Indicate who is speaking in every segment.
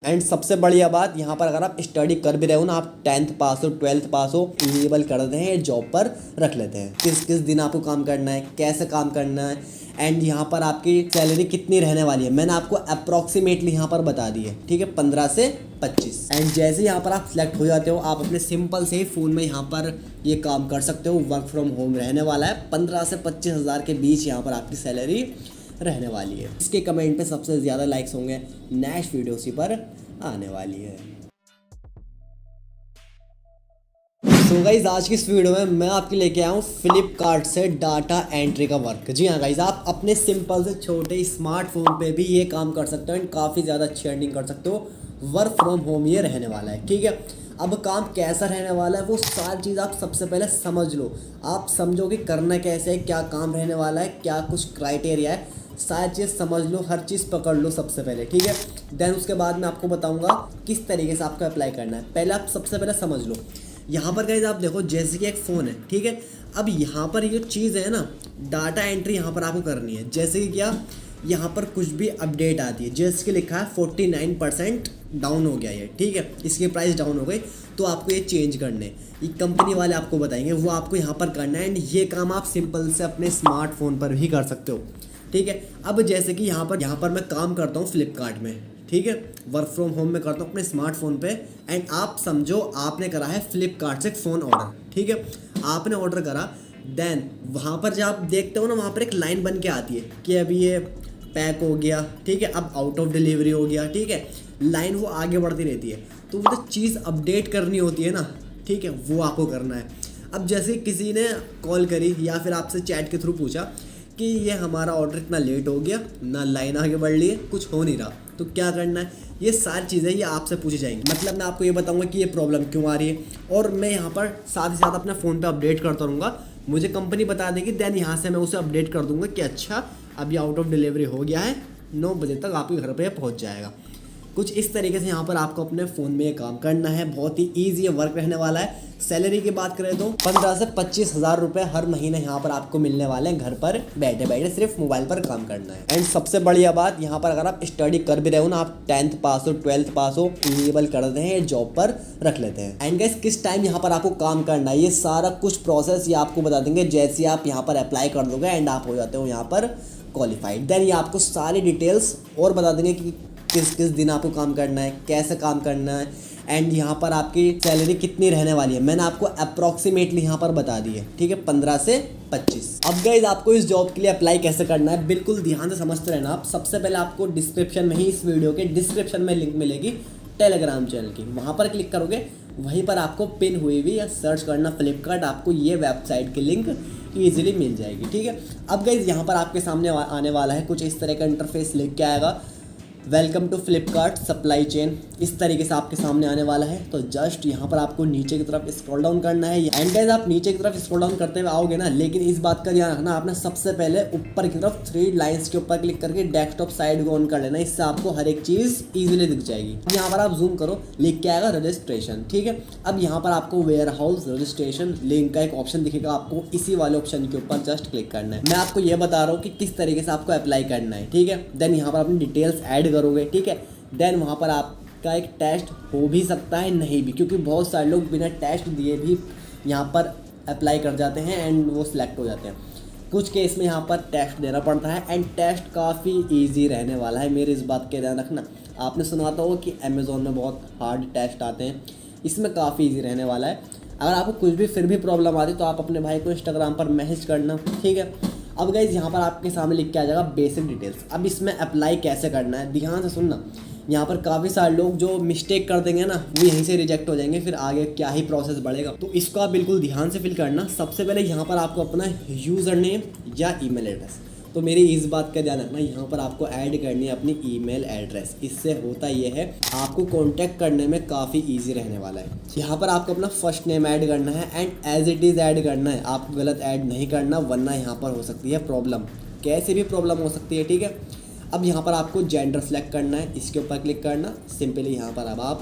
Speaker 1: And सबसे बढ़िया बात यहाँ पर अगर आप स्टडी कर भी रहे हो ना, आप 10th पास हो 12th पास हो, इनेबल कर देते हैं, जॉब पर रख लेते हैं किस किस दिन आपको काम करना है, कैसे काम करना है, एंड यहाँ पर आपकी सैलरी कितनी रहने वाली है मैंने आपको अप्रॉक्सीमेटली यहाँ पर बता दी है। ठीक है, 15 से 25। एंड जैसे यहाँ पर आप सिलेक्ट हो जाते हो, आप अपने सिंपल से ही फ़ोन में यहाँ पर ये काम कर सकते हो। वर्क फ्रॉम होम रहने वाला है, 15 से 25 हज़ार के बीच यहाँ पर आपकी सैलरी रहने वाली है। इसके कमेंट पे सबसे ज़्यादा लाइक्स होंगे, नेक्स्ट वीडियो उसी पर आने वाली है। सो गाइज आज की इस वीडियो में मैं आपके लेके आया हूँ फ्लिपकार्ट से डाटा एंट्री का वर्क। जी हाँ गाइज, आप अपने सिंपल से छोटे स्मार्टफोन पे भी ये काम कर सकते हो एंड काफ़ी ज़्यादा अच्छी अर्निंग कर सकते हो। वर्क फ्रॉम होम ये रहने वाला है। ठीक है, अब काम कैसा रहने वाला है वो सारी चीज़ आप सबसे पहले समझ लो। आप समझो कि करना कैसे है, क्या काम रहने वाला है, क्या कुछ क्राइटेरिया है, सारी चीज़ समझ लो, हर चीज़ पकड़ लो सबसे पहले। ठीक है, देन उसके बाद मैं आपको बताऊंगा किस तरीके से आपको अप्लाई करना है। पहले आप सबसे पहले समझ लो। यहाँ पर गाइस आप देखो, जैसे कि एक फ़ोन है, ठीक है, अब यहाँ पर ये चीज़ है ना, डाटा एंट्री यहाँ पर आपको करनी है। जैसे कि क्या, यहाँ पर कुछ भी अपडेट आती है, जैसे कि लिखा है 49% डाउन हो गया ये, ठीक है, इसकी प्राइस डाउन हो गई, तो आपको ये चेंज करने, ये कंपनी वाले आपको बताएंगे, वो आपको यहाँ पर करना है। एंड ये काम आप सिंपल से अपने स्मार्टफोन पर भी कर सकते हो। ठीक है, अब जैसे कि यहाँ पर मैं काम करता हूँ फ्लिपकार्ट में, ठीक है, वर्क फ्रॉम होम में करता हूँ अपने स्मार्टफोन पे। एंड आप समझो आपने करा है फ्लिपकार्ट से एक फ़ोन ऑर्डर, ठीक है, आपने ऑर्डर करा, देन वहाँ पर जब आप देखते हो ना, वहाँ पर एक लाइन बन के आती है कि अभी ये पैक हो गया, ठीक है, अब आउट ऑफ डिलीवरी हो गया, ठीक है, लाइन वो आगे बढ़ती रहती है। तो वो जो चीज़ अपडेट करनी होती है ना, ठीक है, वो आपको करना है। अब जैसे किसी ने कॉल करी या फिर आपसे चैट के थ्रू पूछा कि ये हमारा ऑर्डर इतना लेट हो गया, ना लाइन आगे बढ़ रही है, कुछ हो नहीं रहा, तो क्या करना है, ये सारी चीज़ें ये आपसे पूछी जाएंगी। मतलब मैं आपको ये बताऊंगा कि ये प्रॉब्लम क्यों आ रही है, और मैं यहाँ पर साथ ही साथ अपने फ़ोन पे अपडेट करता रहूँगा। मुझे कंपनी बता देगी, देन यहाँ से मैं उसे अपडेट कर दूँगा कि अच्छा अभी आउट ऑफ डिलीवरी हो गया है, 9 बजे तक आपके घर पर पहुँच जाएगा। कुछ इस तरीके से यहाँ पर आपको अपने फ़ोन में ये काम करना है। बहुत ही ईजी वर्क रहने वाला है। सैलरी की बात करें तो 15 से 25 हज़ार रुपये हर महीने यहाँ पर आपको मिलने वाले हैं, घर पर बैठे बैठे सिर्फ मोबाइल पर काम करना है। एंड सबसे बढ़िया बात, यहाँ पर अगर आप स्टडी कर भी रहे हो ना, आप 10th पास हो 12th पास हो, इनेबल कर देते हैं, जॉब पर रख लेते हैं। एंड गाइस किस टाइम यहाँ पर आपको काम करना है, ये सारा कुछ प्रोसेस ये आपको बता देंगे। जैसे आप यहाँ पर अप्लाई कर दोगे एंड आप हो जाते हो यहाँ पर क्वालिफाइड, देन ये आपको सारी डिटेल्स और बता देंगे कि किस किस दिन आपको काम करना है, कैसे काम करना है, एंड यहाँ पर आपकी सैलरी कितनी रहने वाली है मैंने आपको अप्रॉक्सीमेटली यहाँ पर बता दी है। ठीक है, 15 से 25। अब गाइस आपको इस जॉब के लिए अप्लाई कैसे करना है, बिल्कुल ध्यान से समझते रहना आप। सबसे पहले आपको डिस्क्रिप्शन में ही, इस वीडियो के डिस्क्रिप्शन में लिंक मिलेगी टेलीग्राम चैनल की, वहाँ पर क्लिक करोगे, वहीं पर आपको पिन हुई हुई या सर्च करना फ्लिपकार्ट, आपको ये वेबसाइट की लिंक ईजिली मिल जाएगी। ठीक है, अब गाइस यहाँ पर आपके सामने आने वाला है कुछ इस तरह का इंटरफेस लिख के आएगा, welcome to Flipkart supply chain, इस तरीके से आपके सामने आने वाला है। तो जस्ट यहाँ पर आपको नीचे की तरफ स्क्रॉल डाउन करना है। एंड गाइस आप नीचे की तरफ स्क्रॉल डाउन करते हुए आओगे ना, लेकिन इस बात का ध्यान रखना, आपने सबसे पहले ऊपर की तरफ 3 लाइंस के ऊपर क्लिक करके डेस्कटॉप साइड को ऑन कर लेना, इससे आपको हर एक चीज़ ईजिली दिख जाएगी। यहाँ पर आप जूम करो, लिख के आएगा रजिस्ट्रेशन। ठीक है, अब यहाँ पर आपको वेयर हाउस रजिस्ट्रेशन लिंक का एक ऑप्शन दिखेगा, आपको इसी वाले ऑप्शन के ऊपर जस्ट क्लिक करना है। मैं आपको ये बता रहा हूँ कि किस तरीके से आपको अप्लाई करना है। ठीक है, देन यहाँ पर अपनी डिटेल्स ऐड करोगे, ठीक है, देन वहाँ पर आपका एक टेस्ट हो भी सकता है, नहीं भी, क्योंकि बहुत सारे लोग बिना टेस्ट दिए भी यहाँ पर अप्लाई कर जाते हैं एंड वो सिलेक्ट हो जाते हैं। कुछ केस में यहाँ पर टेस्ट देना पड़ता है एंड टेस्ट काफ़ी इजी रहने वाला है, मेरी इस बात का ध्यान रखना। आपने सुना तो हो कि अमेज़ोन में बहुत हार्ड टेस्ट आते हैं, इसमें काफ़ी इजी रहने वाला है। अगर आपको कुछ भी फिर भी प्रॉब्लम आती तो आप अपने भाई को इंस्टाग्राम पर मैसेज करना। ठीक है, अब गाइज यहाँ पर आपके सामने लिख के आ जाएगा बेसिक डिटेल्स। अब इसमें अप्लाई कैसे करना है ध्यान से सुनना। यहाँ पर काफ़ी सारे लोग जो मिस्टेक कर देंगे ना, वो यहीं से रिजेक्ट हो जाएंगे, फिर आगे क्या ही प्रोसेस बढ़ेगा। तो इसको आप बिल्कुल ध्यान से फिल करना। सबसे पहले यहाँ पर आपको अपना यूज़र नेम या ईमेल एड्रेस, तो मेरी इस बात का ध्यान रखना, यहाँ पर आपको ऐड करनी है अपनी ईमेल एड्रेस। इससे होता ये है आपको कांटेक्ट करने में काफ़ी इजी रहने वाला है। यहाँ पर आपको अपना फर्स्ट नेम ऐड करना है and age it is add करना है, आपको गलत ऐड नहीं करना, वरना यहाँ पर हो सकती है प्रॉब्लम, कैसे भी प्रॉब्लम हो सकती है। ठीक है, अब यहाँ पर आपको जेंडर सेलेक्ट करना है, इसके ऊपर क्लिक करना, सिंपली यहाँ पर अब आप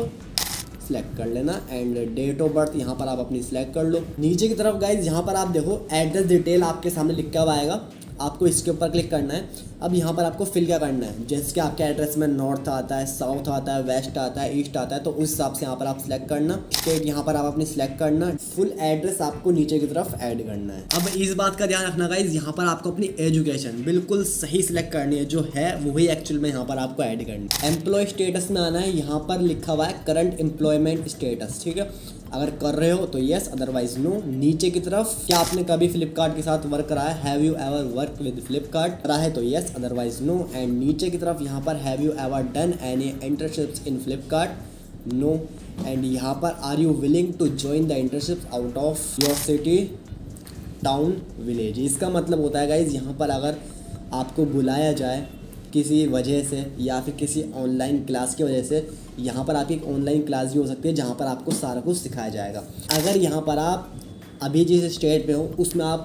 Speaker 1: सिलेक्ट कर लेना एंड डेट ऑफ बर्थ यहाँ पर आप अपनी सिलेक्ट कर लो। नीचे की तरफ गाइज यहाँ पर आप देखो एड्रेस डिटेल आपके सामने लिखा हुआ आएगा, आपको इसके ऊपर क्लिक करना है। अब यहाँ पर आपको फिल क्या करना है, जैसे कि आपके एड्रेस में नॉर्थ आता है, साउथ आता है, वेस्ट आता है, ईस्ट आता है, तो उस हिसाब से यहाँ पर आप सिलेक्ट करना। स्टेट यहाँ पर आप अपनी सिलेक्ट करना। फुल एड्रेस आपको नीचे की तरफ ऐड करना है। अब इस बात का ध्यान रखना गाइज, यहाँ पर आपको अपनी एजुकेशन बिल्कुल सही सिलेक्ट करनी है, जो है वही एक्चुअल में यहाँ पर आपको ऐड करनी है। एम्प्लॉय स्टेटस में आना है, यहाँ पर लिखा हुआ है करंट एम्प्लॉयमेंट स्टेटस, ठीक है। अगर कर रहे हो तो यस, अदरवाइज नो। नीचे की तरफ क्या आपने कभी फ्लिपकार्ट के साथ वर्क करा है, have you ever work with Flipkart, करा है तो यस, अदरवाइज नो। एंड नीचे की तरफ यहाँ पर have you ever done any internships in Flipkart, no. And यहाँ पर are you willing to join the internships out of your city, town, village. इसका मतलब होता है गाइज, यहाँ पर अगर आपको बुलाया जाए किसी वजह से या फिर किसी ऑनलाइन क्लास की वजह से, यहाँ पर आपकी एक ऑनलाइन क्लास भी हो सकती है जहाँ पर आपको सारा कुछ सिखाया जाएगा। अगर यहाँ पर आप अभी जिस स्टेट पे हो उसमें आप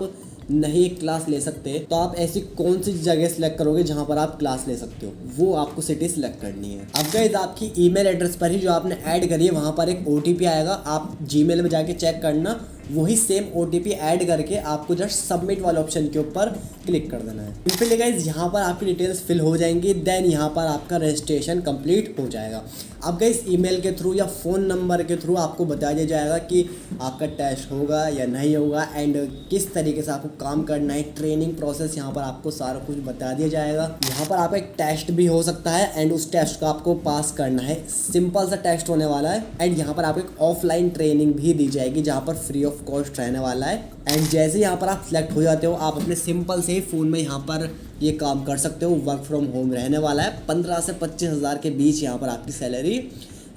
Speaker 1: नहीं एक क्लास ले सकते, तो आप ऐसी कौन सी जगह सेलेक्ट करोगे जहाँ पर आप क्लास ले सकते हो, वो आपको सिटी सेलेक्ट करनी है। अब गाइस आपकी ईमेल एड्रेस पर ही जो आपने ऐड करी है वहाँ पर एक OTP आएगा, आप जीमेल में जाके चेक करना, वही सेम OTP ऐड करके आपको जस्ट सबमिट वाले ऑप्शन के ऊपर क्लिक कर देना है। सिंपली गाइस यहाँ पर आपकी डिटेल्स फिल हो जाएंगी, देन यहाँ पर आपका रजिस्ट्रेशन कंप्लीट हो जाएगा। अब गाइस ईमेल के थ्रू या फ़ोन नंबर के थ्रू आपको बता दिया जाएगा कि आपका टेस्ट होगा या नहीं होगा, एंड किस तरीके से आपको काम करना है, ट्रेनिंग प्रोसेस यहाँ पर आपको सारा कुछ बता दिया जाएगा। यहाँ पर आपका एक टेस्ट भी हो सकता है एंड उस टेस्ट को आपको पास करना है, सिंपल सा टेस्ट होने वाला है। एंड यहाँ पर आपको एक ऑफलाइन ट्रेनिंग भी दी जाएगी जहाँ पर फ्री ऑफ कॉस्ट रहने वाला है। एंड जैसे यहाँ पर आप सिलेक्ट हो जाते हो, आप अपने सिंपल से ही फ़ोन में यहाँ पर ये काम कर सकते हो। वर्क फ्रॉम होम रहने वाला है, 15 से 25 हज़ार के बीच यहाँ पर आपकी सैलरी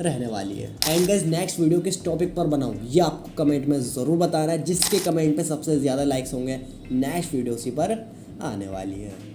Speaker 1: रहने वाली है। एंड गाइस नेक्स्ट वीडियो किस टॉपिक पर बनाऊँ ये आपको कमेंट में ज़रूर बताना है, जिसके कमेंट पे सबसे ज़्यादा लाइक्स होंगे नेक्स्ट वीडियो उसी पर आने वाली है।